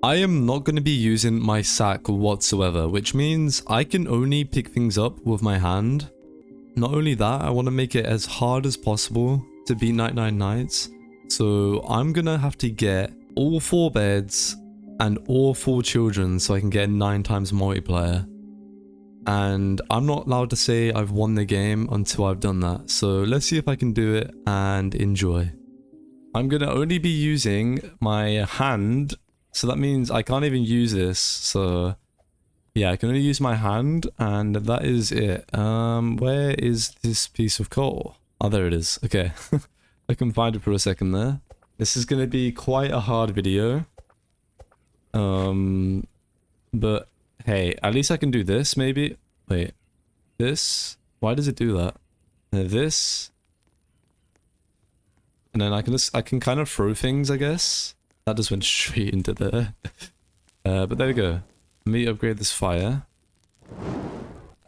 I am not going to be using my sack whatsoever, which means I can only pick things up with my hand. Not only that, I want to make it as hard as possible to beat 99 Nights. So I'm going to have to get all 4 beds and all 4 children so I can get 9 times multiplier. And I'm not allowed to say I've won the game until I've done that. So let's see if I can do it and enjoy. I'm going to only be using my hand. So that means I can't even use this. So yeah, I can only use my hand and that is it. Where is this piece of coal? Oh, there it is. Okay. I can find it for a second there. This is going to be quite a hard video. But hey, at least I can do this maybe. Wait, this? Why does it do that? This? And then I can kind of throw things, I guess. That just went straight into there. But there we go. Let me upgrade this fire.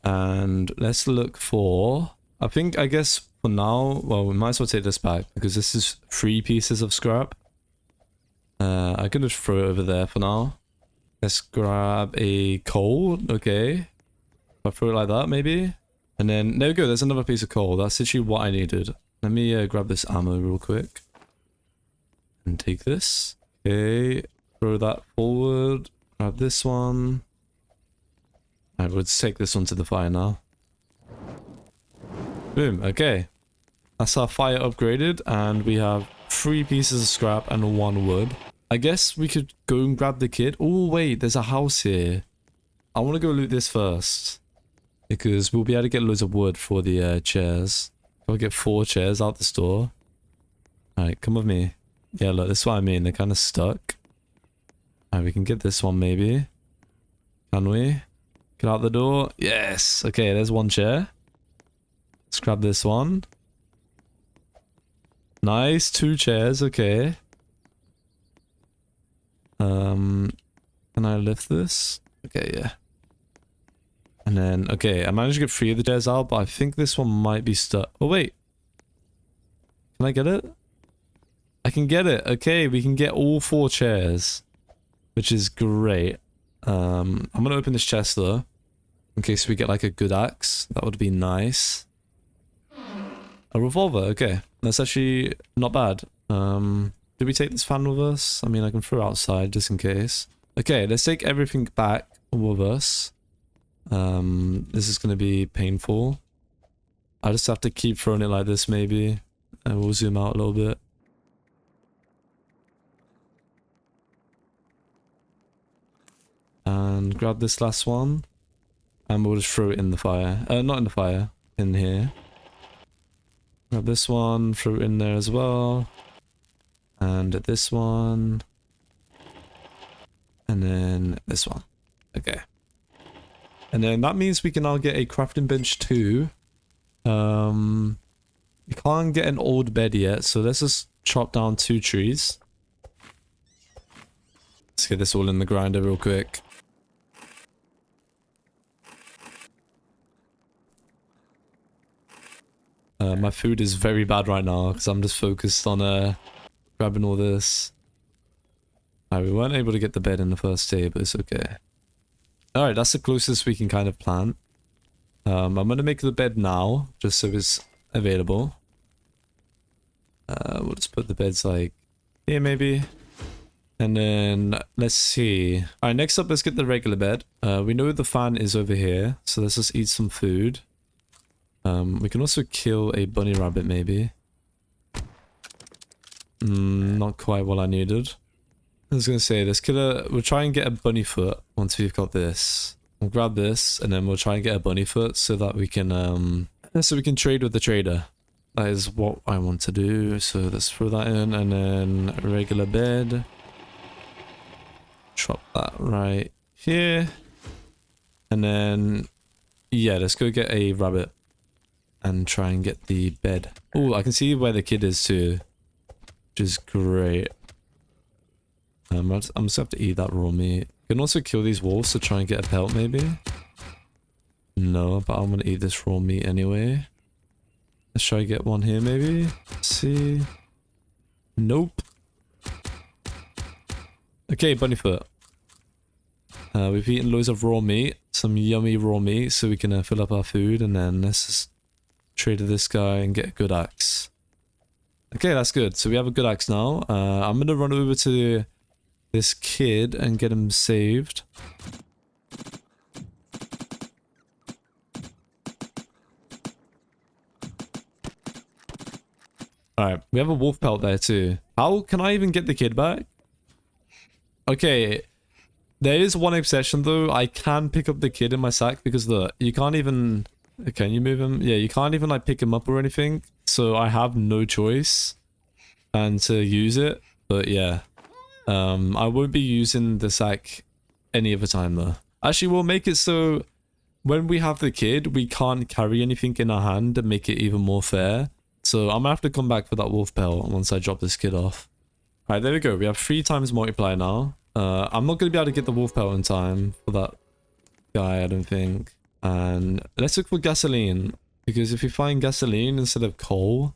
And let's look for... I guess for now, well, we might as well take this back because this is 3 pieces of scrap. I can just throw it over there for now. Let's grab a coal. Okay. If I throw it like that, maybe. And then, there we go. There's another piece of coal. That's literally what I needed. Let me grab this ammo real quick. And take this. Okay. Throw that forward. Grab this one. Alright, we'll take this one to the fire now. Boom. Okay. That's our fire upgraded. And we have 3 pieces of scrap and 1 wood. I guess we could go and grab the kid. Oh, wait. There's a house here. I want to go loot this first. Because we'll be able to get loads of wood for the chairs. I'll get 4 chairs out the store. Alright, come with me. Yeah, look, this is what I mean. They're kind of stuck. Alright, we can get this one maybe. Can we? Get out the door. Yes! Okay, there's 1 chair. Let's grab this one. Nice, 2 chairs, okay. Can I lift this? Okay, yeah. And then, okay, I managed to get 3 of the chairs out, but I think this one might be stuck. Oh, wait. Can I get it? I can get it. Okay, we can get all 4 chairs. Which is great. I'm gonna open this chest though. In case we get like a good axe. That would be nice. A revolver, okay. That's actually not bad. Did we take this fan with us? I mean, I can throw it outside just in case. Okay, let's take everything back with us. This is gonna be painful. I just have to keep throwing it like this maybe. And we'll zoom out a little bit. And grab this last one. And we'll just throw it in the fire. Not in the fire. In here. Grab this one. Throw it in there as well. And this one. And then this one. Okay. And then that means we can now get a crafting bench too. We can't get an old bed yet. So let's just chop down 2 trees. Let's get this all in the grinder real quick. My food is very bad right now because I'm just focused on grabbing all this. Alright, we weren't able to get the bed in the first day, but it's okay. Alright, that's the closest we can kind of plant. I'm gonna make the bed now, just so it's available. We'll just put the beds like here maybe. And then, let's see. Alright, next up, let's get the regular bed. We know the fan is over here, so let's just eat some food. We can also kill a bunny rabbit, maybe. Not quite what I needed. I was gonna say, we'll try and get a bunny foot once we've got this. We'll grab this, and then we'll try and get a bunny foot so that we can, trade with the trader. That is what I want to do, so let's throw that in, and then a regular bed. Drop that right here. And then, yeah, let's go get a rabbit. And try and get the bed. Oh, I can see where the kid is too. Which is great. I'm just gonna have to eat that raw meat. You can also kill these wolves to try and get a pelt maybe. No, but I'm gonna eat this raw meat anyway. Let's try and get one here maybe. Let's see. Nope. Okay, bunny foot. We've eaten loads of raw meat, some yummy raw meat, so we can fill up our food, and then let's just trade to this guy and get a good axe. Okay, that's good. So we have a good axe now. I'm gonna run over to this kid and get him saved. Alright, we have a wolf pelt there too. How can I even get the kid back? Okay, there is one exception though. I can pick up the kid in my sack because you can't even... Can you move him? Yeah, you can't even like pick him up or anything. So I have no choice and to use it. But yeah, I won't be using the sack any other time though. Actually, we'll make it so when we have the kid, we can't carry anything in our hand and make it even more fair. So I'm gonna have to come back for that wolf pelt once I drop this kid off. Alright, there we go. We have 3 times multiplier now. I'm not gonna be able to get the wolf pelt in time for that guy, I don't think. And let's look for gasoline, because if we find gasoline instead of coal,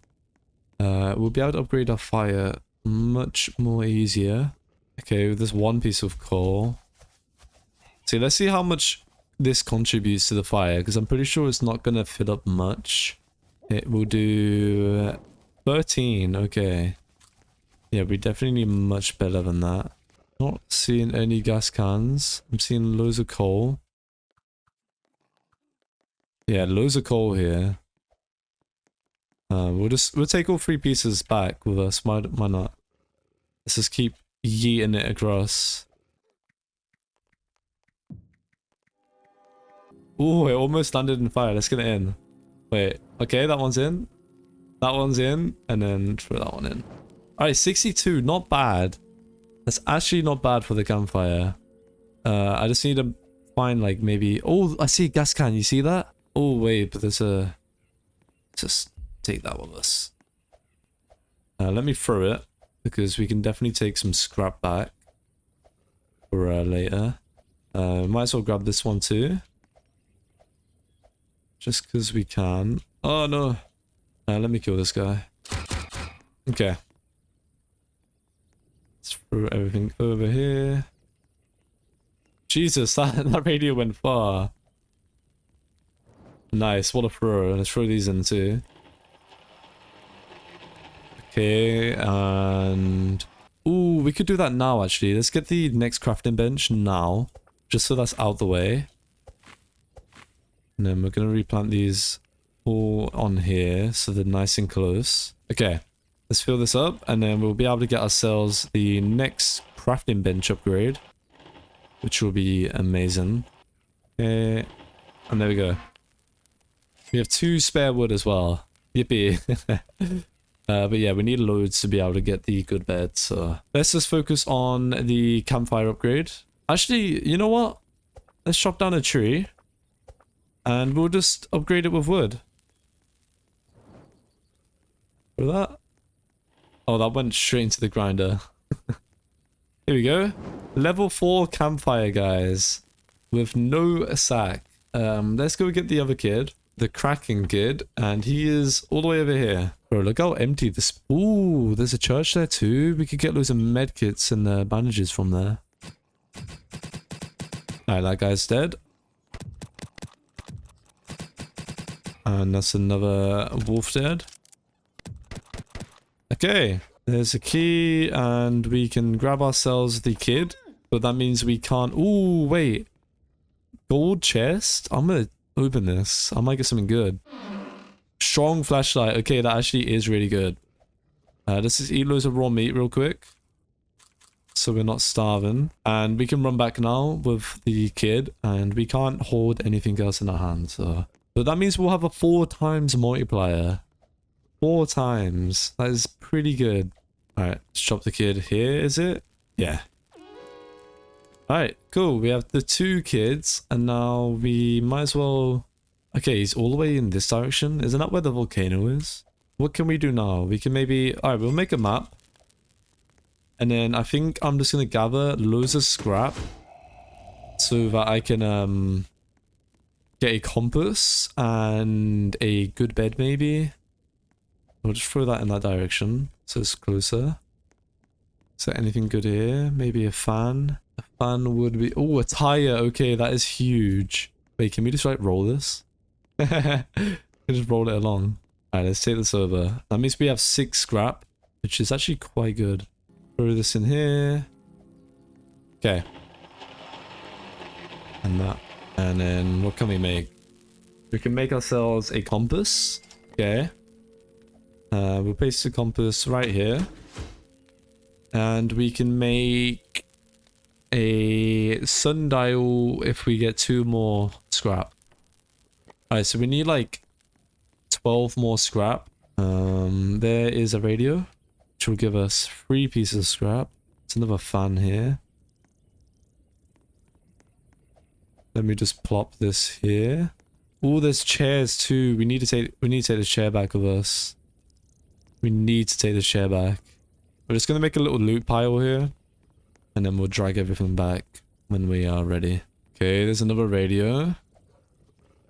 we'll be able to upgrade our fire much more easier. Okay, there's 1 piece of coal. See, let's see how much this contributes to the fire, because I'm pretty sure it's not gonna fill up much. It will do 13, okay. Yeah, we definitely need much better than that. Not seeing any gas cans. I'm seeing loads of coal. Yeah, loads of coal here. We'll take all 3 pieces back with us. Why not? Let's just keep yeeting it across. Ooh, it almost landed in fire. Let's get it in. Wait, okay, that one's in. That one's in, and then throw that one in. Alright, 62, not bad. That's actually not bad for the campfire. I just need to find like maybe... Oh, I see a gas can, you see that? Oh wait, but there's a... Just take that with us. Let me throw it, because we can definitely take some scrap back for later. Might as well grab this one too. Just because we can. Oh no. Let me kill this guy. Okay. Let's throw everything over here. Jesus, that radio went far. Nice, what a throw. Let's throw these in too. Okay, and... Ooh, we could do that now actually. Let's get the next crafting bench now. Just so that's out the way. And then we're going to replant these all on here so they're nice and close. Okay, let's fill this up and then we'll be able to get ourselves the next crafting bench upgrade, which will be amazing. Okay, and there we go. We have 2 spare wood as well. Yippee. But yeah, we need loads to be able to get the good bed, so let's just focus on the campfire upgrade. Actually, you know what? Let's chop down a tree. And we'll just upgrade it with wood. For that? Oh, that went straight into the grinder. Here we go. Level 4 campfire, guys. With no sack. Let's go get the other kid. The cracking kid. And he is all the way over here. Bro, look how empty this... Ooh, there's a church there too. We could get loads of medkits and bandages from there. Alright, that guy's dead. And that's another wolf dead. Okay, there's a key and we can grab ourselves the kid. But that means we can't... Ooh, wait. Gold chest? I'm gonna open this. I might get something good. Strong flashlight. Okay, that actually is really good. Let's just eat loads of raw meat real quick. So we're not starving. And we can run back now with the kid. And we can't hold anything else in our hands, so... But that means we'll have a 4 times multiplier. 4 times. That is pretty good. Alright, let's chop the kid here, is it? Yeah. Alright, cool. We have the 2 kids. And now we might as well... Okay, he's all the way in this direction. Isn't that where the volcano is? What can we do now? We can maybe... Alright, we'll make a map. And then I think I'm just going to gather loads of scrap. So that I can... get a compass and a good bed maybe. We'll just throw that in that direction so it's closer. Is there anything good here? Maybe a fan? A plan would be... Oh, a tire. Okay, that is huge. Wait, can we just like roll this? Just roll it along. Alright, let's take this over. That means we have 6 scrap, which is actually quite good. Throw this in here. Okay. And that. And then what can we make? We can make ourselves a compass. Okay. We'll place the compass right here. And we can make a sundial if we get 2 more scrap. Alright, so we need like 12 more scrap. There is a radio, which will give us 3 pieces of scrap. There's another fan here. Let me just plop this here. Oh, there's chairs too. We need to take the chair back with us. We need to take the chair back. We're just gonna make a little loot pile here, and then we'll drag everything back when we are ready. Okay, there's another radio.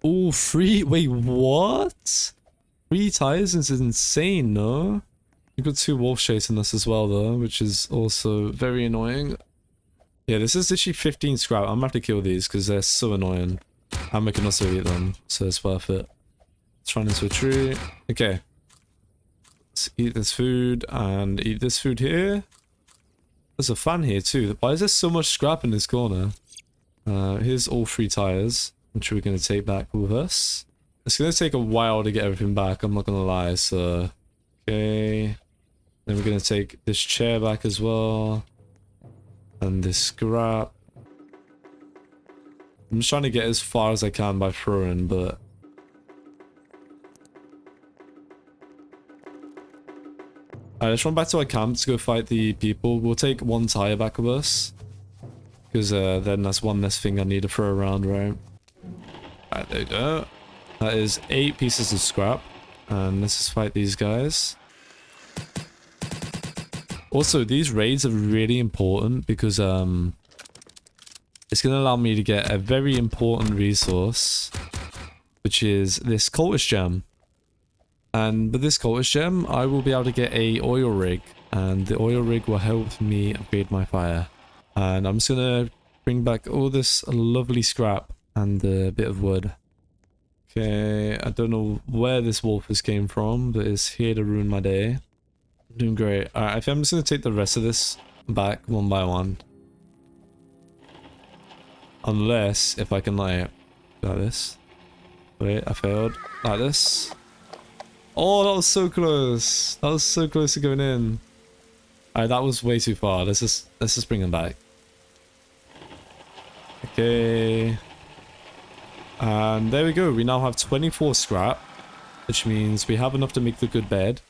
Oh, 3. Wait, what? 3 tires is insane, no? We've got 2 wolves chasing us as well, though, which is also very annoying. Yeah, this is literally 15 scrap. I'm gonna have to kill these because they're so annoying. And we can also eat them, so it's worth it. Let's run into a tree. Okay. Let's eat this food and eat this food here. There's a fan here too. Why is there so much scrap in this corner? Here's all 3 tires, which we're going to take back with us. It's going to take a while to get everything back, I'm not going to lie, so... Okay. Then we're going to take this chair back as well. And this scrap. I'm just trying to get as far as I can by throwing, but... Alright, let's run back to our camp to go fight the people. We'll take 1 tire back with us. Because then that's 1 less thing I need to throw around, right? Alright, there we go. That is 8 pieces of scrap. And let's just fight these guys. Also, these raids are really important because it's going to allow me to get a very important resource, which is this cultist gem. And with this cultist gem, I will be able to get a oil rig, and the oil rig will help me upgrade my fire. And I'm just going to bring back all this lovely scrap and a bit of wood. Okay, I don't know where this wolf came from, but it's here to ruin my day. Doing great. Alright, I think I'm just going to take the rest of this back 1 by 1. Unless, if I can like this. Wait, I failed. Like this. Oh, that was so close. That was so close to going in. Alright, that was way too far. Let's just bring them back. Okay. And there we go. We now have 24 scrap, which means we have enough to make the good bed.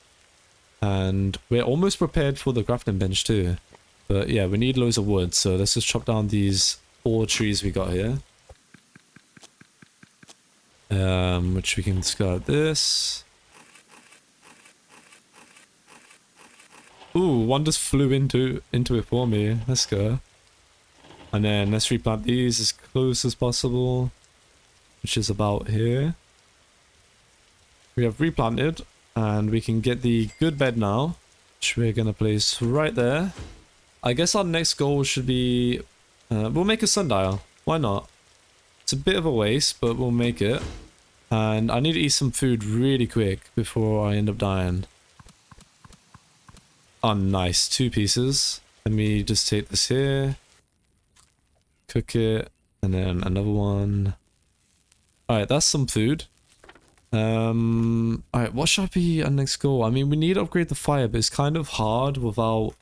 And we're almost prepared for the crafting bench too. But yeah, we need loads of wood, so let's just chop down these 4 trees we got here. Which we can discard this. Ooh, 1 just flew into it for me. Let's go. And then let's replant these as close as possible, which is about here. We have replanted, and we can get the good bed now, which we're going to place right there. I guess our next goal should be... we'll make a sundial. Why not? It's a bit of a waste, but we'll make it. And I need to eat some food really quick before I end up dying. Oh, nice. 2 pieces. Let me just take this here. Cook it. And then another one. Alright, that's some food. Alright, what should be our next goal? I mean, we need to upgrade the fire, but it's kind of hard without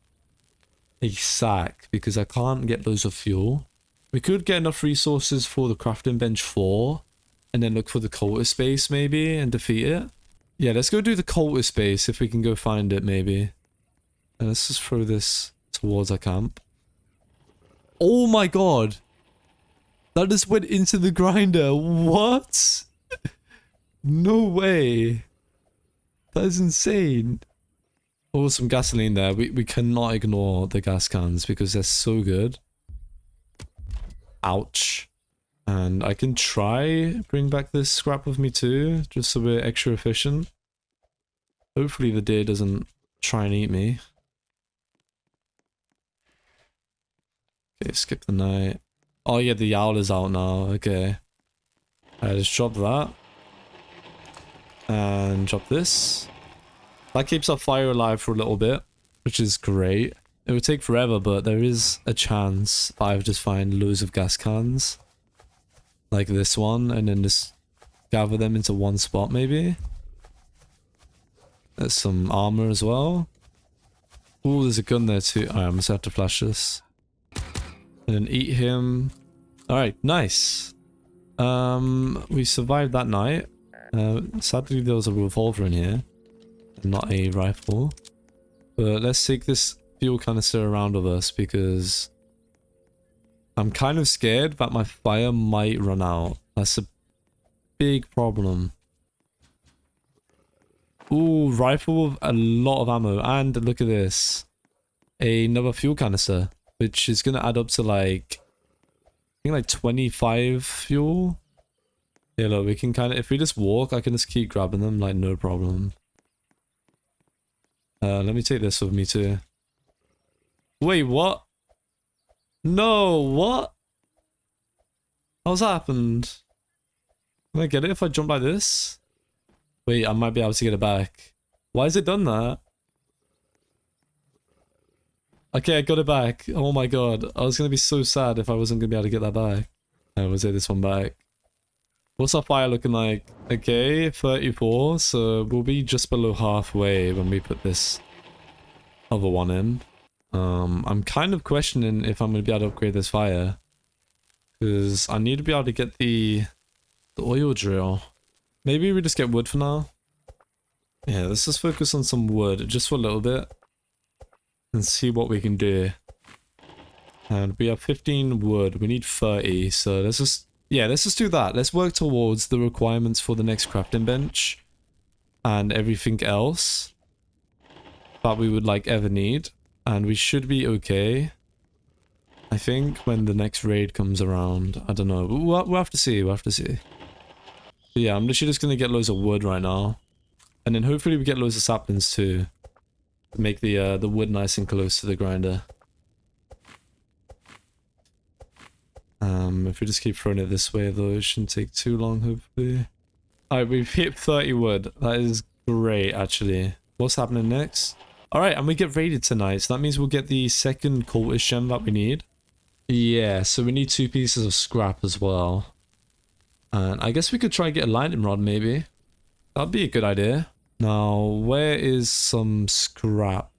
a sack, because I can't get loads of fuel. We could get enough resources for the crafting bench 4, and then look for the cultist base maybe, and defeat it. Yeah, let's go do the cultist base if we can go find it maybe. And let's just throw this towards our camp. Oh my god! That just went into the grinder. What? No way. That is insane. Oh, some gasoline there. We cannot ignore the gas cans because they're so good. Ouch. And I can try bring back this scrap with me too, just so we're extra efficient. Hopefully the deer doesn't try and eat me. Okay, skip the night. Oh yeah, the owl is out now. Okay. Alright, let's drop that. And drop this. That keeps our fire alive for a little bit, which is great. It would take forever, but there is a chance that I would just find loads of gas cans. Like this one, and then just gather them into one spot maybe. There's some armor as well. Ooh, there's a gun there too. Alright, I'm just gonna have to flash this. And then eat him. Alright, nice. We survived that night. Sadly there was a revolver in here. Not a rifle. But let's take this fuel canister around with us because I'm kind of scared that my fire might run out. That's a big problem. Ooh, rifle with a lot of ammo. And look at this. Another fuel canister. Which is going to add up to like... I think like 25 fuel. Yeah, look, we can kind of... If we just walk, I can just keep grabbing them like no problem. Let me take this with me too. Wait, what? No, what? How's that happened? Can I get it if I jump like this? Wait, I might be able to get it back. Why has it done that? Okay, I got it back. Oh my god. I was gonna be so sad if I wasn't gonna be able to get that back. I will take this one back. What's our fire looking like? Okay, 34. So we'll be just below halfway when we put this other one in. I'm kind of questioning if I'm gonna be able to upgrade this fire. Because I need to be able to get the oil drill. Maybe we just get wood for now. Yeah, let's just focus on some wood just for a little bit. And see what we can do. And we have 15 wood. We need 30. So let's just... Yeah, let's just do that. Let's work towards the requirements for the next crafting bench. And everything else that we would like ever need. And we should be okay. I think when the next raid comes around. I don't know. We'll have to see. We'll have to see. But yeah, I'm literally just going to get loads of wood right now. And then hopefully we get loads of saplings too. To make the wood nice and close to the grinder. If we just keep throwing it this way though, it shouldn't take too long hopefully. Alright, we've hit 30 wood. That is great actually. What's happening next? Alright, and we get raided tonight, so that means we'll get the second cultist gem that we need. Yeah, so we need 2 pieces of scrap as well. And I guess we could try and get a lightning rod maybe. That'd be a good idea. Now, where is some scrap?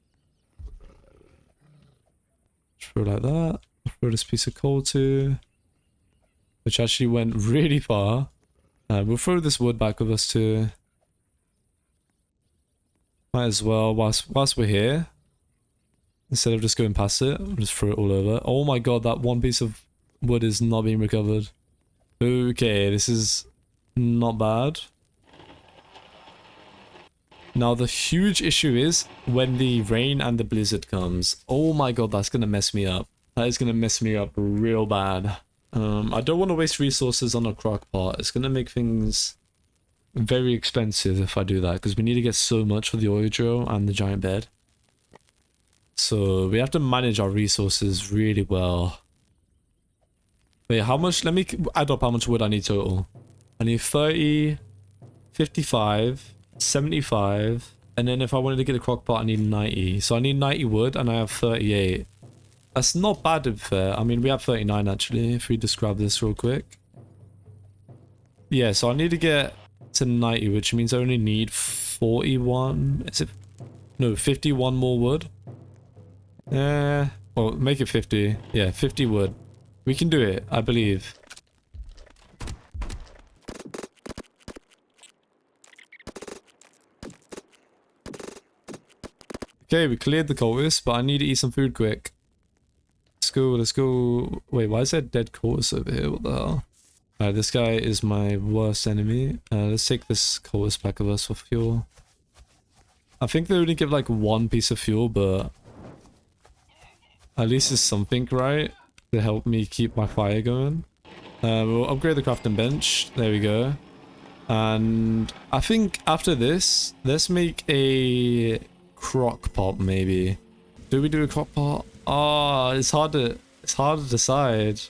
Throw like that. Throw this piece of coal too. Which actually went really far. We'll throw this wood back with us too. Might as well, whilst we're here. Instead of just going past it, we'll just throw it all over. Oh my god, that one piece of wood is not being recovered. Okay, this is not bad. Now the huge issue is when the rain and the blizzard comes. Oh my god, that's gonna mess me up. That is gonna mess me up real bad. I don't want to waste resources on a crock pot. It's gonna make things very expensive if I do that, because we need to get so much for the oil drill and the giant bed. So we have to manage our resources really well. Wait, how much? Let me add up how much wood I need total. I need 30, 55, 75, and then if I wanted to get a crock pot I need 90. So I need 90 wood and I have 38. That's not bad to be fair. I mean, we have 39 actually, if we just grab this real quick. Yeah, so I need to get to 90, which means I only need 41. Is it? No, 51 more wood. Well, make it 50. Yeah, 50 wood. We can do it, I believe. Okay, we cleared the cultist, but I need to eat some food quick. Let's go, let's go. Wait, why is there dead cultist over here? What the hell? Alright, this guy is my worst enemy. Let's take this cultist back of us for fuel. I think they only give like 1 piece of fuel, but at least it's something, right? To help me keep my fire going. We'll upgrade the crafting bench. There we go. And I think after this, let's make a crock pot maybe. Do we do a crock pot? Oh, it's hard to... It's hard to decide.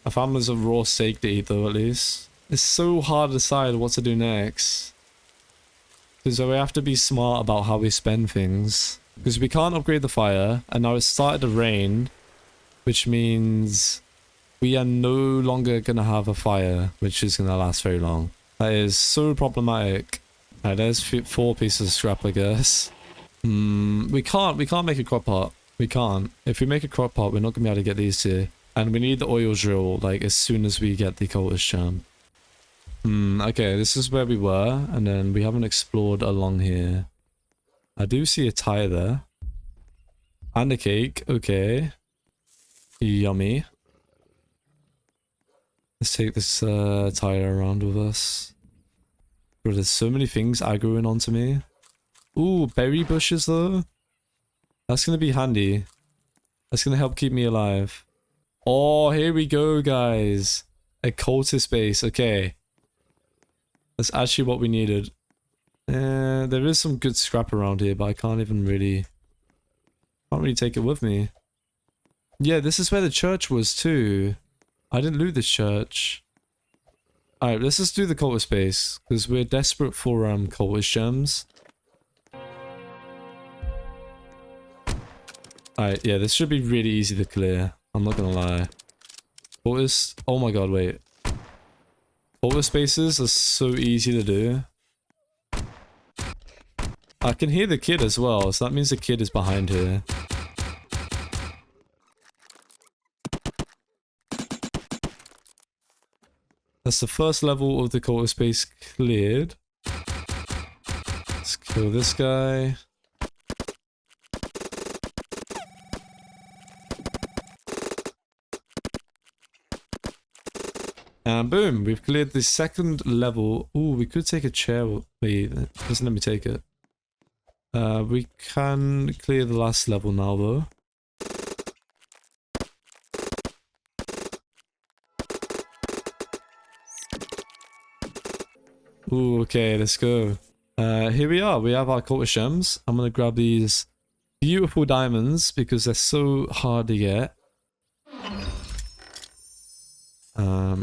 I found there's a raw steak to eat though, at least. It's so hard to decide what to do next. Because we have to be smart about how we spend things. Because we can't upgrade the fire, and now it's started to rain, which means we are no longer going to have a fire, which is going to last very long. That is so problematic. Alright, there's 4 pieces of scrap, I guess. We can't make a crock pot. We can't. If we make a crock pot, we're not going to be able to get these 2. And we need the oil drill, like, as soon as we get the cultist charm. Okay, this is where we were, and then we haven't explored along here. I do see a tire there. And a cake, okay. Yummy. Let's take this tire around with us. Bro, there's so many things aggroing onto me. Ooh, berry bushes though. That's gonna be handy. That's gonna help keep me alive. Oh, here we go, guys. A cultist base, okay. That's actually what we needed. There is some good scrap around here, but I can't really take it with me. Yeah, this is where the church was too. I didn't loot this church. Alright, let's just do the cultist base, because we're desperate for cultist gems. Alright, yeah, this should be really easy to clear. I'm not gonna lie. Cultist, oh my god, wait. Cultist bases are so easy to do. I can hear the kid as well, so that means the kid is behind here. That's the first level of the cultist base cleared. Let's kill this guy. And boom, we've cleared the second level. Ooh, we could take a chair. Wait, it doesn't let me take it. We can clear the last level now though. Ooh, okay, let's go. Here we are. We have our cultist gems. I'm gonna grab these beautiful diamonds because they're so hard to get.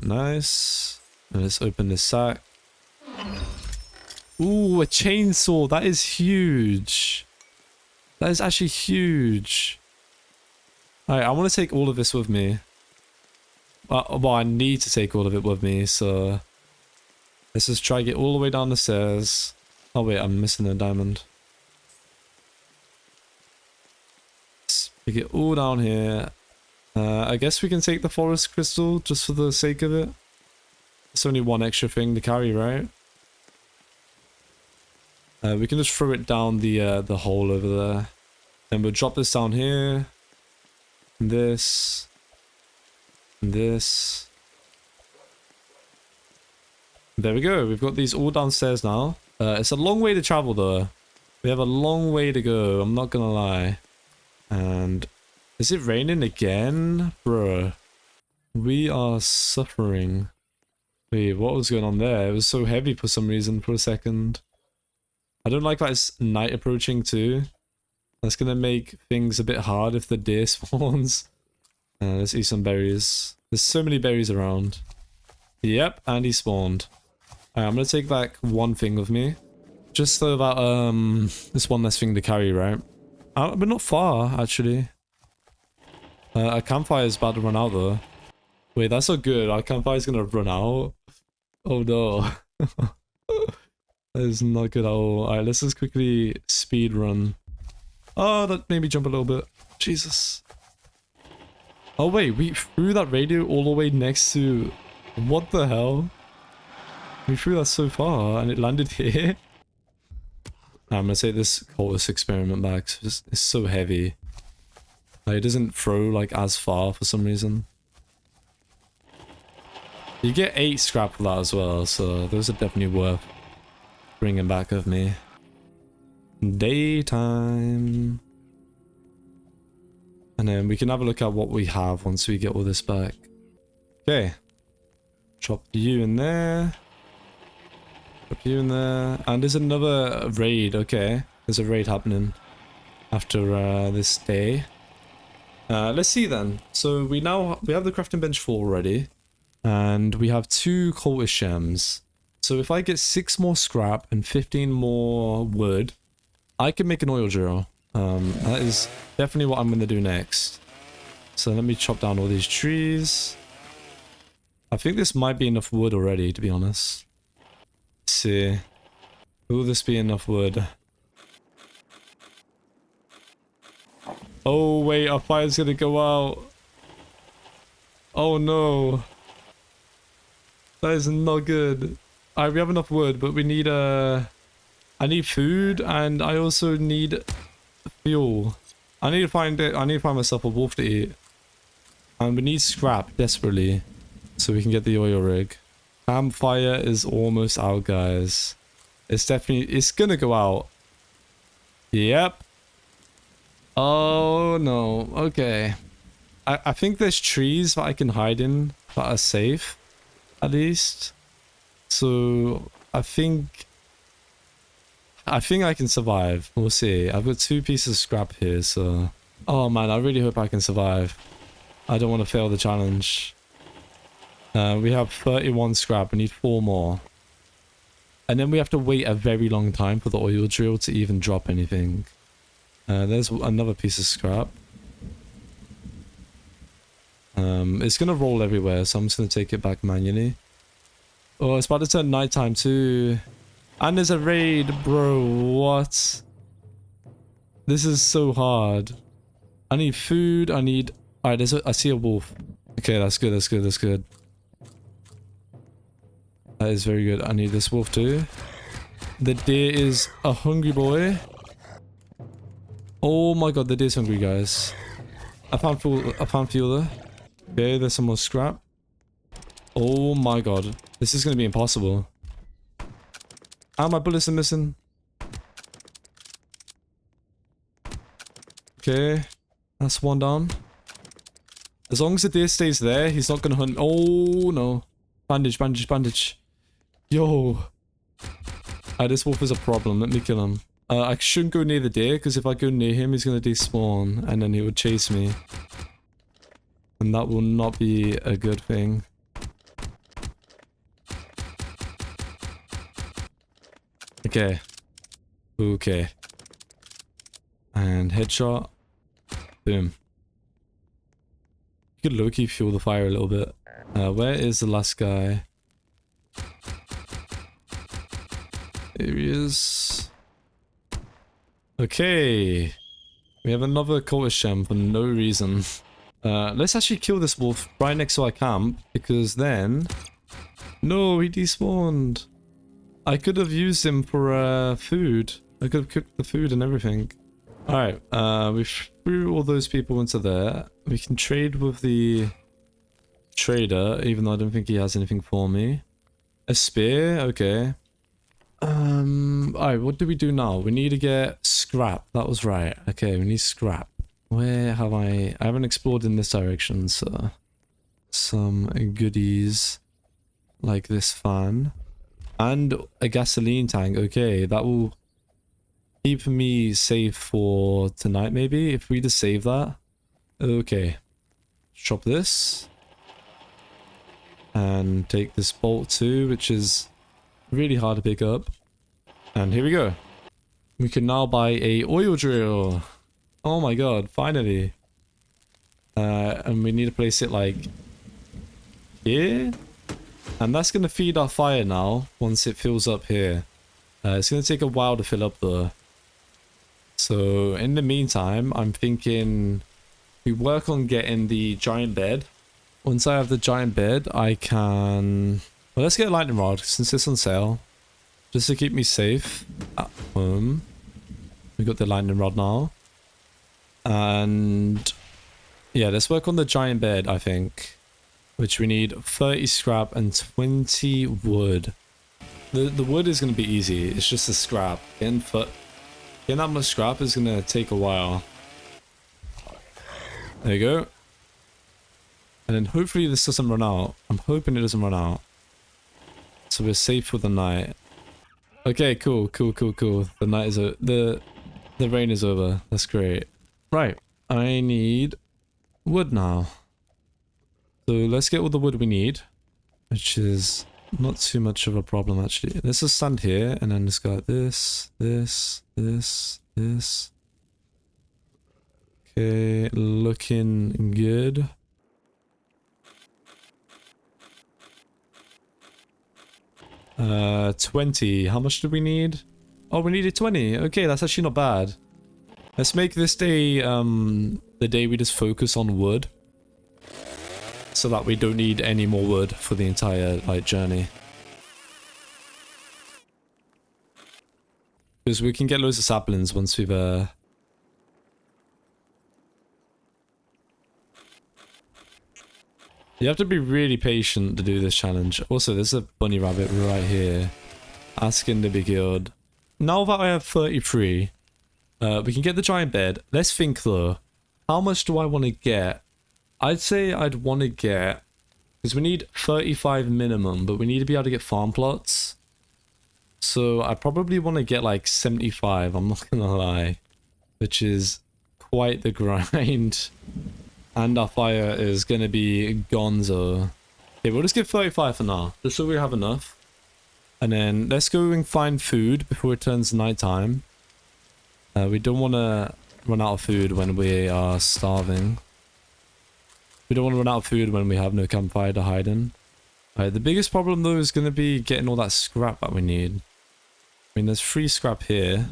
Nice. And let's open this sack. Ooh, a chainsaw. That is huge. That is actually huge. Alright, I want to take all of this with me. Well, I need to take all of it with me, so... Let's just try to get all the way down the stairs. Oh wait, I'm missing a diamond. Let's pick it all down here. I guess we can take the forest crystal just for the sake of it. It's only one extra thing to carry, right? We can just throw it down the hole over there. Then we'll drop this down here. And this. And this. There we go. We've got these all downstairs now. It's a long way to travel though. We have a long way to go, I'm not gonna lie. And... is it raining again? Bruh. We are suffering. Wait, what was going on there? It was so heavy for some reason for a second. I don't like that it's night approaching too. That's gonna make things a bit hard if the deer spawns. Let's eat some berries. There's so many berries around. Yep, and he spawned. Alright, I'm gonna take back one thing with me. Just so that, there's one less thing to carry, right? We're not far, actually. Our campfire is about to run out, though. Wait, that's not good. Our campfire is gonna run out. Oh, no. That is not good at all. Alright, let's just quickly speed run. Oh, that made me jump a little bit. Jesus. Oh, wait, we threw that radio all the way next to... what the hell? We threw that so far and it landed here. I'm gonna take this cultist experiment back. It's so heavy. Like, it doesn't throw like as far for some reason. You get 8 scrap for that as well, so those are definitely worth bringing back with me. Daytime. And then we can have a look at what we have once we get all this back. Okay. Drop you in there. Drop you in there. And there's another raid, okay. There's a raid happening after this day. Let's see then. So we have the crafting bench 4 already. And we have 2 cultist gems. So if I get 6 more scrap and 15 more wood, I can make an oil drill. That is definitely what I'm going to do next. So let me chop down all these trees. I think this might be enough wood already, to be honest. Let's see. Will this be enough wood? Oh wait, our fire's going to go out. Oh no. That is not good. Alright, we have enough wood, but we need I need food, and I also need fuel. I need to find myself a wolf to eat. And we need scrap desperately, so we can get the oil rig. Campfire is almost out, guys. It's gonna go out. Yep. Oh no. Okay. I think there's trees that I can hide in that are safe. At least. So I think I can survive. We'll see. I've got 2 pieces of scrap here, so oh man, I really hope I can survive. I don't want to fail the challenge. We have 31 scrap. We need 4 more. And then we have to wait a very long time for the oil drill to even drop anything. There's another piece of scrap. It's gonna roll everywhere, so I'm just gonna take it back manually. Oh, it's about to turn nighttime too. And there's a raid, bro. What? This is so hard. I need food. Alright, I see a wolf. Okay, that's good, that's good, that's good. That is very good. I need this wolf too. The deer is a hungry boy. Oh my god, the deer's hungry, guys. I found fuel there. Okay, there's some more scrap. Oh my god. This is going to be impossible. Ah, my bullets are missing. Okay. That's 1 down. As long as the deer stays there, he's not going to hunt. Oh no. Bandage, bandage, bandage. Yo. This wolf is a problem. Let me kill him. I shouldn't go near the deer, because if I go near him, he's going to despawn. And then he would chase me. And that will not be a good thing. Okay. Okay. And headshot. Boom. You could low-key fuel the fire a little bit. Where is the last guy? Here he is. Okay. We have another cultist gem for no reason. Let's actually kill this wolf right next to our camp, because then... No, he despawned. I could have used him for food. I could have cooked the food and everything. Alright, we threw all those people into there. We can trade with the trader, even though I don't think he has anything for me. A spear? Okay. Alright, what do we do now? We need to get scrap. That was right. Okay, we need scrap. Where have I haven't explored in this direction, so... Some goodies. Like this fan. And a gasoline tank. Okay, that will keep me safe for tonight, maybe? If we just save that. Okay. Chop this. And take this bolt too, which is really hard to pick up. And here we go. We can now buy a oil drill. Oh my god, finally. And we need to place it like here. And that's going to feed our fire now once it fills up here. It's going to take a while to fill up though. So in the meantime, I'm thinking we work on getting the giant bed. Once I have the giant bed, I can... Well, let's get a lightning rod since it's on sale. Just to keep me safe at home. We got the lightning rod now. And yeah, let's work on the giant bed, I think. Which we need 30 scrap and 20 wood. The wood is going to be easy. It's just the scrap. Getting that much scrap is going to take a while. There you go. And then hopefully this doesn't run out. I'm hoping it doesn't run out. So we're safe for the night. Okay, cool. The night is the rain is over. That's great. Right. I need wood now. So let's get all the wood we need, which is not too much of a problem actually. Let's just stand here and then just go like this, this, this, this. Okay, looking good. Uh, 20. How much do we need? Oh, we needed 20. Okay, that's actually not bad. Let's make this day, the day we just focus on wood. So that we don't need any more wood for the entire, like, journey. Because we can get loads of saplings once we've, You have to be really patient to do this challenge. Also, there's a bunny rabbit right here. Asking to be killed. Now that I have 33, we can get the giant bed. Let's think though. How much do I want to get? I'd say I'd want to get... Because we need 35 minimum, but we need to be able to get farm plots. So I probably want to get like 75, I'm not gonna lie. Which is quite the grind. And our fire is gonna be gonzo. Okay, we'll just get 35 for now, just so we have enough. And then let's go and find food before it turns nighttime. We don't want to run out of food when we are starving. We don't want to run out of food when we have no campfire to hide in. Alright, the biggest problem though is going to be getting all that scrap that we need. I mean, there's free scrap here.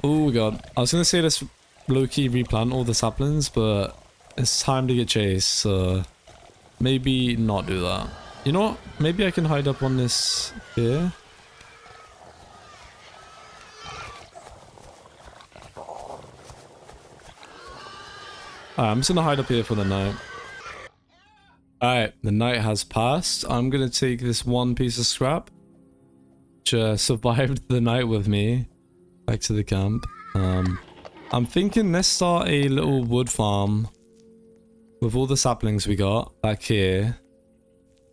Oh god, I was going to say let's low-key replant all the saplings, but it's time to get chased, so maybe not do that. You know what? Maybe I can hide up on this here. Alright, I'm just gonna hide up here for the night. Alright, the night has passed. I'm gonna take this one piece of scrap, which survived the night with me, back to the camp. I'm thinking let's start a little wood farm with all the saplings we got back here,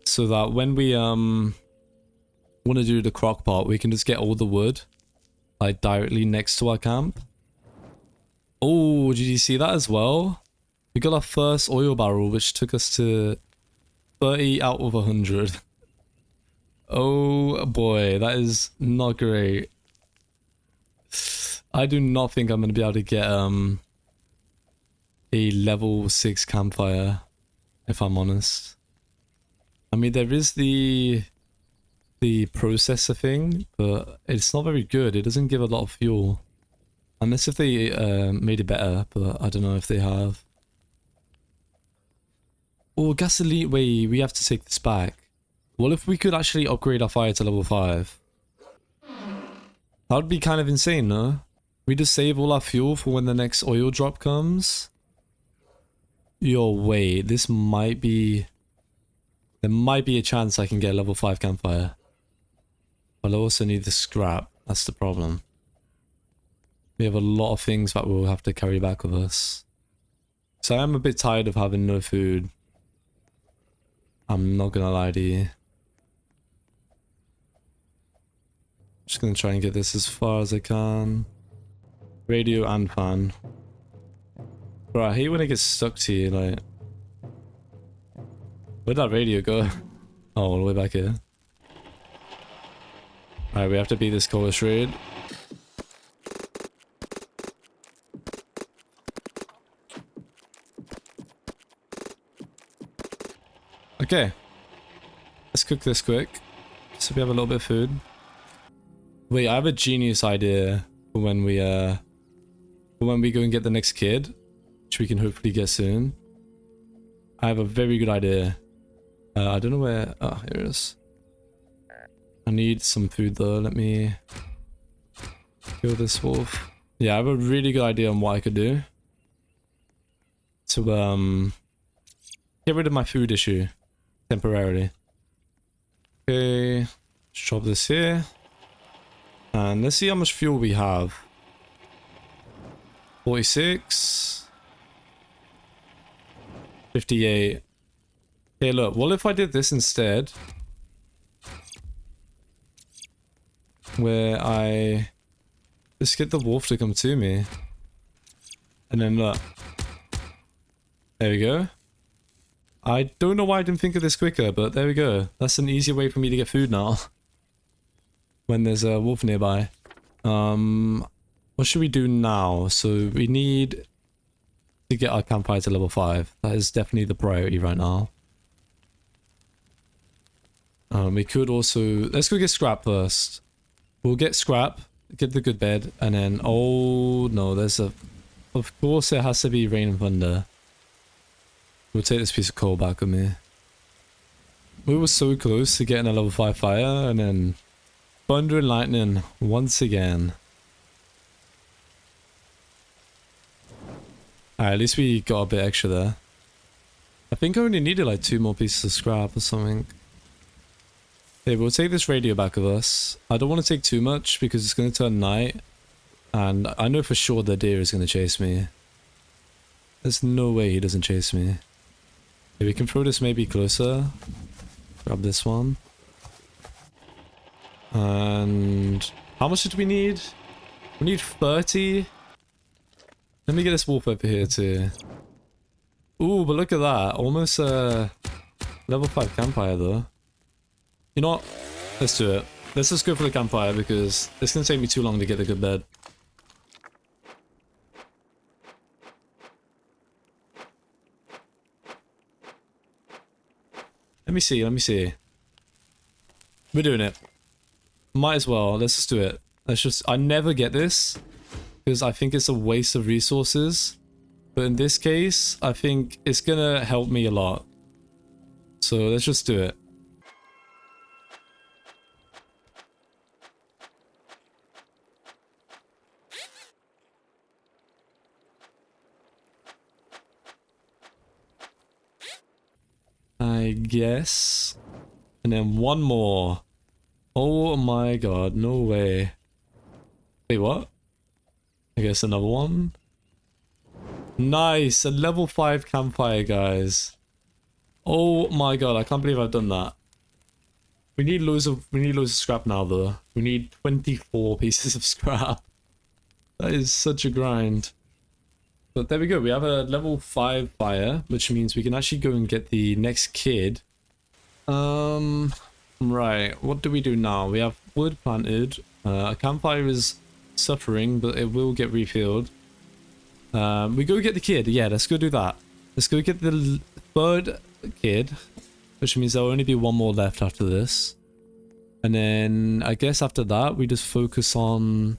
so that when we want to do the crock pot, we can just get all the wood like directly next to our camp. Oh, did you see that as well? We got our first oil barrel, which took us to 30 out of 100. Oh boy, that is not great. I do not think I'm going to be able to get a level 6 campfire, if I'm honest. I mean, there is the processor thing, but it's not very good. It doesn't give a lot of fuel. Unless if they made it better, but I don't know if they have. Oh, gasoline. Wait, we have to take this back. What if we could actually upgrade our fire to level 5? That would be kind of insane, no? We just save all our fuel for when the next oil drop comes. Yo, wait, this might be... There might be a chance I can get a level 5 campfire. But I also need the scrap. That's the problem. We have a lot of things that we'll have to carry back with us. So I am a bit tired of having no food. I'm not gonna lie to you. Just gonna try and get this as far as I can. Radio and fan. Bro, I hate when it gets stuck to you, like... Where'd that radio go? Oh, all the way back here. Alright, we have to beat this cultist raid. Okay. Let's cook this quick, so we have a little bit of food. Wait, I have a genius idea for when we go and get the next kid, which we can hopefully get soon. I have a very good idea. I don't know where... Oh, here it is. I need some food though. Let me kill this wolf. Yeah, I have a really good idea on what I could do to get rid of my food issue temporarily. Okay, let's drop this here. And let's see how much fuel we have. 46. 58. Okay, look, what if I did this instead? Where I just get the wolf to come to me. And then look, There we go. I don't know why I didn't think of this quicker, but there we go. That's an easier way for me to get food now. When there's a wolf nearby. What should we do now? So we need to get our campfire to level 5. That is definitely the priority right now. We could also... Let's go get scrap first. We'll get scrap, get the good bed, and then... Oh, no, there's a... Of course it has to be rain and thunder. We'll take this piece of coal back with me. We were so close to getting a level 5 fire, and then... Thunder and lightning, once again. Alright, at least we got a bit extra there. I think I only needed like 2 more pieces of scrap or something. Okay, we'll take this radio back with us. I don't want to take too much because it's going to turn night. And I know for sure the deer is going to chase me. There's no way he doesn't chase me. Okay, we can throw this maybe closer. Grab this one. And how much did we need? We need 30. Let me get this wolf over here too. Ooh, but look at that. Almost a level 5 campfire though. You know what? Let's do it. Let's just go for the campfire because it's going to take me too long to get the good bed. Let me see, let me see. We're doing it. Might as well, let's just do it. Let's just, I never get this because I think it's a waste of resources. But in this case, I think it's gonna help me a lot. So let's just do it. I guess. And then one more. Oh my god, no way. Wait, what? I guess another one. Nice, a level 5 campfire, guys. Oh my god, I can't believe I've done that. We need loads of scrap now though. We need 24 pieces of scrap. That is such a grind. But there we go, we have a level 5 fire, which means we can actually go and get the next kid. Right, what do we do now? We have wood planted. A campfire is suffering, but it will get refilled. We go get the kid. Yeah, let's go do that. Let's go get the 3rd kid, which means there'll only be one more left after this. And then I guess after that, we just focus on...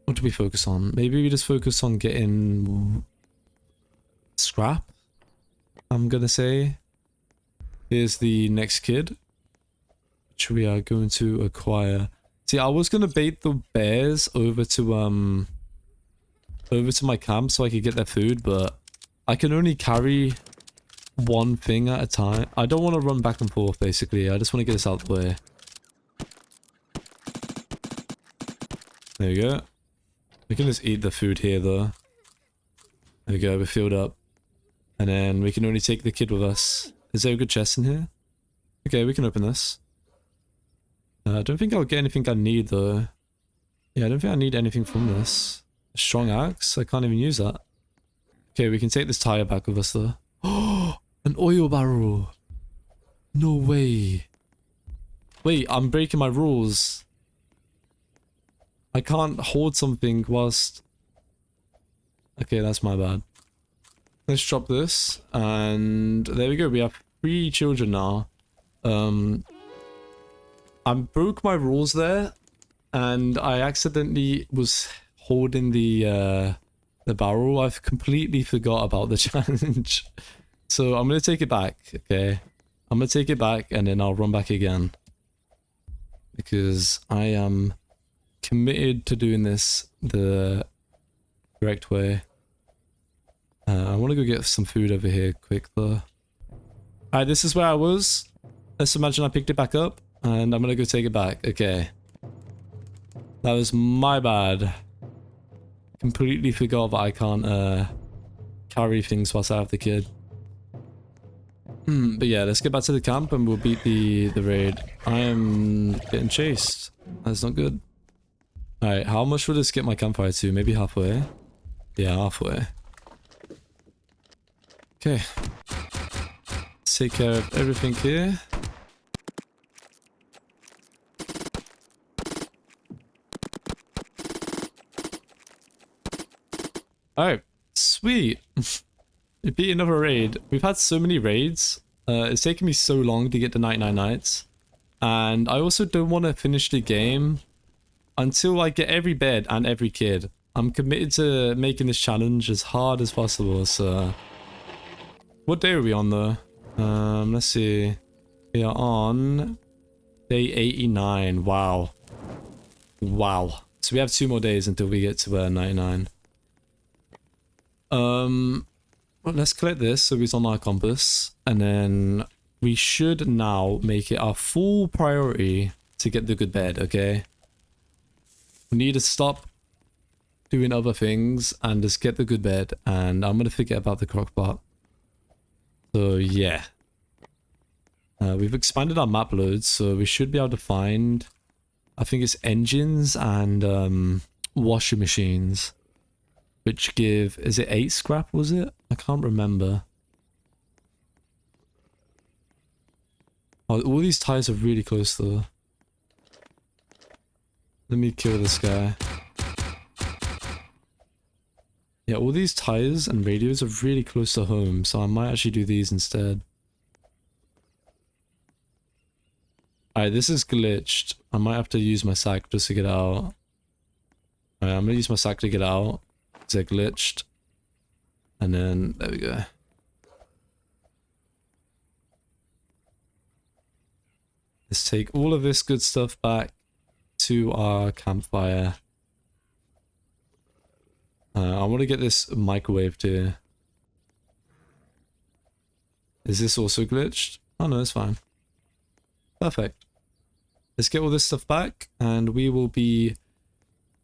What do we focus on? Maybe we just focus on getting scrap, I'm gonna say. Here's the next kid, which we are going to acquire. See, I was gonna bait the bears over to my camp so I could get their food, but I can only carry one thing at a time. I don't want to run back and forth, basically. I just want to get this out of the way. There we go. We can just eat the food here, though. There we go, we're filled up. And then we can only take the kid with us. Is there a good chest in here? Okay, we can open this. I don't think I'll get anything I need, though. Yeah, I don't think I need anything from this. A strong axe? I can't even use that. Okay, we can take this tire back with us, though. Oh, an oil barrel! No way. Wait, I'm breaking my rules. I can't hold something whilst... Okay, that's my bad. Let's drop this, and there we go. We have 3 children now. I broke my rules there, and I accidentally was holding the barrel. I've completely forgot about the challenge. So I'm gonna take it back, okay? I'm gonna take it back, and then I'll run back again. Because I am committed to doing this the correct way. I want to go get some food over here quick though. Alright, this is where I was. Let's imagine I picked it back up, and I'm gonna go take it back. Okay. That was my bad. Completely forgot that I can't carry things whilst I have the kid. But yeah, let's get back to the camp and we'll beat the raid. I am getting chased. That's not good. Alright, how much will this get my campfire to? Maybe halfway? Yeah, halfway. Okay. Let's take care of everything here. Alright, sweet. We beat another raid. We've had so many raids. It's taken me so long to get to 99 nights. And I also don't want to finish the game until I get every bed and every kid. I'm committed to making this challenge as hard as possible, so... What day are we on though? Let's see. We are on day 89. Wow. Wow. So we have 2 more days until we get to 99. Well, let's collect this so it's on our compass, and then we should now make it our full priority to get the good bed, okay? We need to stop doing other things and just get the good bed, and I'm gonna forget about the crockpot. So yeah. We've expanded our map loads, so we should be able to find, I think it's engines and washing machines. Which give, is it 8 scrap, was it? I can't remember. Oh, all these tires are really close though. Let me kill this guy. Yeah, all these tires and radios are really close to home, so I might actually do these instead. Alright, this is glitched. I might have to use my sack just to get out. Alright, I'm gonna use my sack to get out. They're glitched, and then there we go. Let's take all of this good stuff back to our campfire. I want to get this microwave too. Is this also glitched? Oh no, it's fine. Perfect. Let's get all this stuff back, and we will be...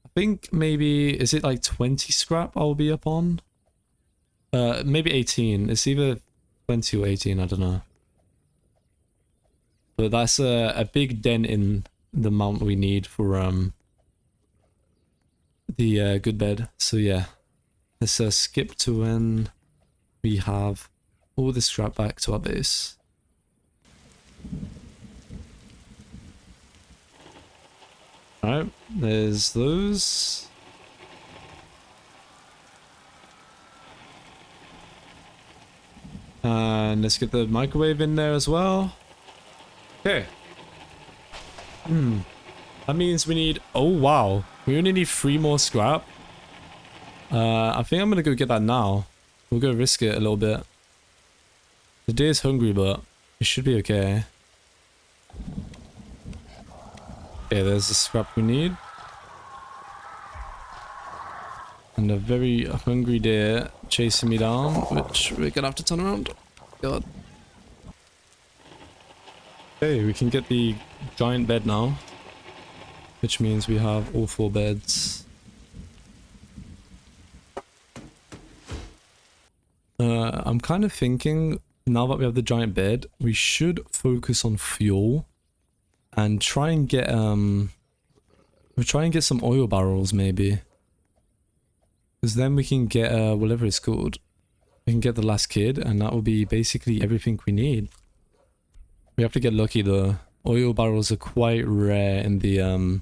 I think maybe, is it like 20 scrap I'll be up on? Maybe 18. It's either 20 or 18, I don't know. But that's a big dent in the amount we need for the good bed. So yeah, let's skip to when we have all the scrap back to our base. Alright, there's those. And let's get the microwave in there as well. Okay. That means we need... Oh, wow. We only need 3 more scrap. I think I'm gonna go get that now. We'll go risk it a little bit. The deer's hungry, but it should be okay. Okay, there's the scrap we need. And a very hungry deer chasing me down, which we're gonna have to turn around. God. Okay, we can get the giant bed now. Which means we have all 4 beds. I'm kind of thinking, now that we have the giant bed, we should focus on fuel. And try and get, we'll try and get some oil barrels, maybe. Because then we can get, whatever it's called. We can get the last kid, and that will be basically everything we need. We have to get lucky, though. Oil barrels are quite rare in the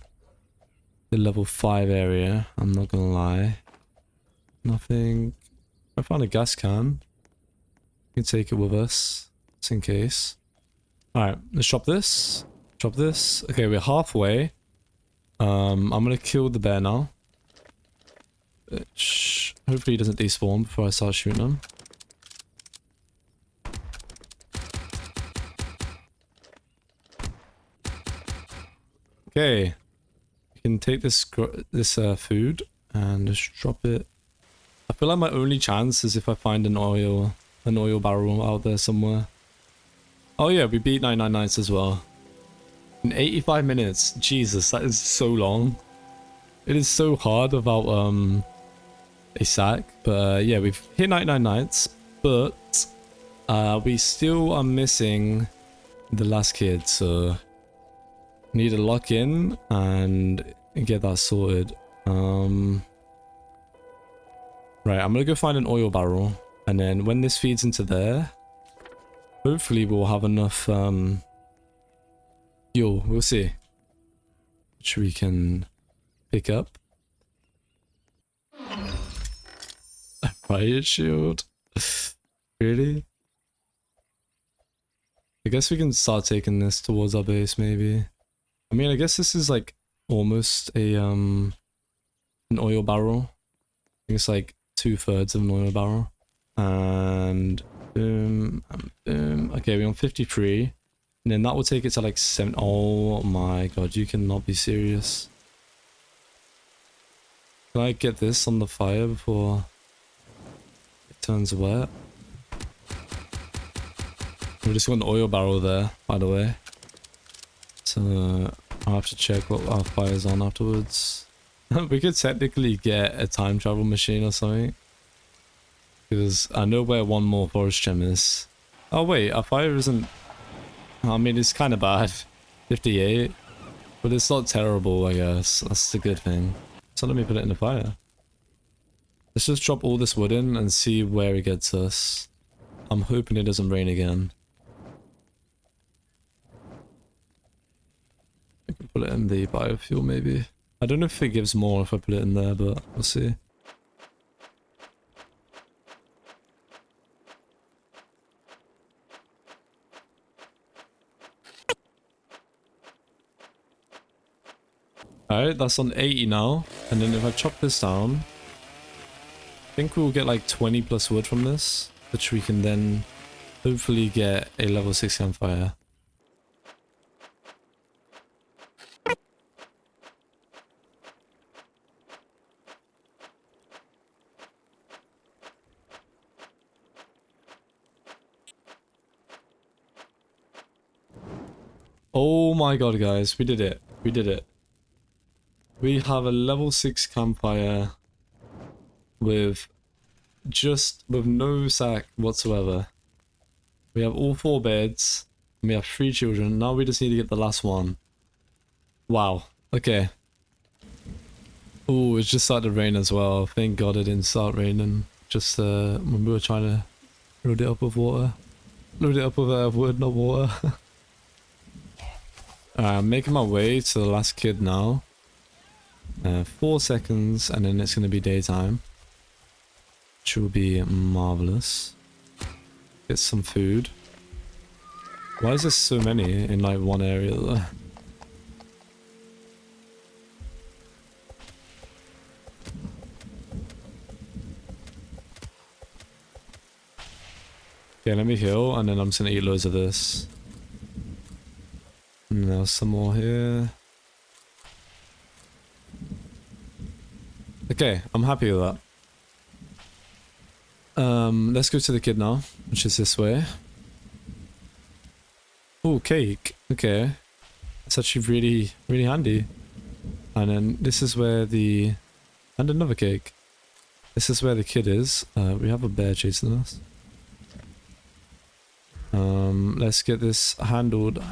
level 5 area, I'm not gonna lie. Nothing. I found a gas can. We can take it with us, just in case. Alright, let's shop this. Drop this. Okay, we're halfway. I'm gonna kill the bear now. Which hopefully he doesn't despawn before I start shooting him. Okay. We can take this food and just drop it. I feel like my only chance is if I find an oil barrel out there somewhere. Oh yeah, we beat 99 nights as well. In 85 minutes. Jesus, that is so long. It is so hard without a sack. But yeah, we've hit 99 nights. But we still are missing the last kid. So need to lock in and get that sorted. Right, I'm gonna go find an oil barrel. And then when this feeds into there, hopefully we'll have enough fuel. We'll see. Which we can pick up. A fire shield. Really? I guess we can start taking this towards our base, maybe. I mean, I guess this is like almost a an oil barrel. I think it's like 2/3 of an oil barrel. And boom, and boom. Okay, we're on 53. And then that will take it to like 7. Oh my god, you cannot be serious. Can I get this on the fire before it turns wet? We just got an oil barrel there, by the way. So I'll have to check what our fire's on afterwards. We could technically get a time travel machine or something. Because I know where one more forest gem is. Oh wait, our fire isn't... I mean, it's kind of bad. 58. But it's not terrible, I guess. That's the good thing. So let me put it in the fire. Let's just drop all this wood in and see where it gets us. I'm hoping it doesn't rain again. I can put it in the biofuel maybe. I don't know if it gives more if I put it in there, but we'll see. Alright, that's on 80 now. And then if I chop this down, I think we'll get like 20 plus wood from this, which we can then hopefully get a level 6 campfire. Oh my god, guys, we did it. We did it. We have a level 6 campfire with no sack whatsoever. We have all 4 beds, and we have 3 children. Now we just need to get the last one. Wow. Okay. Oh, it's just started to rain as well. Thank god it didn't start raining. Just when we were trying to load it up with water. Load it up with wood, not water. I'm making my way to the last kid now. 4 seconds and then it's going to be daytime. Which will be marvelous. Get some food. Why is there so many in like one area though? Okay, let me heal and then I'm just going to eat loads of this. And there's some more here. Okay, I'm happy with that. Let's go to the kid now, which is this way. Oh, cake. Okay. It's actually really, really handy. And then this is where the... And another cake. This is where the kid is. We have a bear chasing us. Let's get this handled.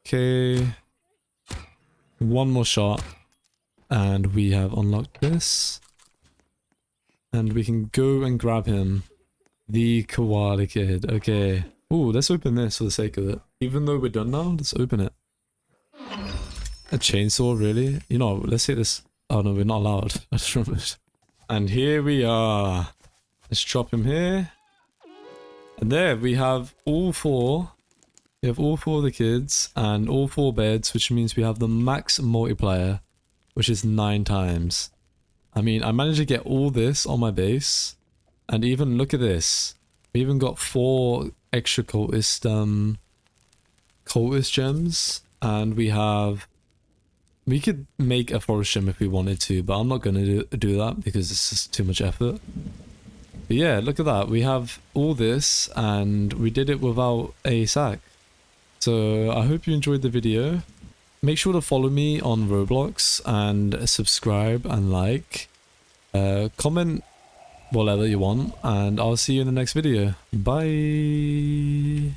Okay, one more shot and we have unlocked this and we can go and grab him, the koala kid. Okay, ooh, let's open this for the sake of it. Even though we're done now, let's open it. A chainsaw, really? You know, let's hit this. Oh no, we're not allowed. I just remembered. And here we are. Let's drop him here. And there we have all 4. We have all 4 of the kids and all 4 beds, which means we have the max multiplier, which is 9 times. I mean, I managed to get all this on my base, and even look at this. We even got 4 extra cultist gems, and we could make a forest gem if we wanted to, but I'm not going to do that because it's just too much effort. But yeah, look at that. We have all this, and we did it without a sack. So I hope you enjoyed the video. Make sure to follow me on Roblox and subscribe and like. Comment whatever you want, and I'll see you in the next video. Bye.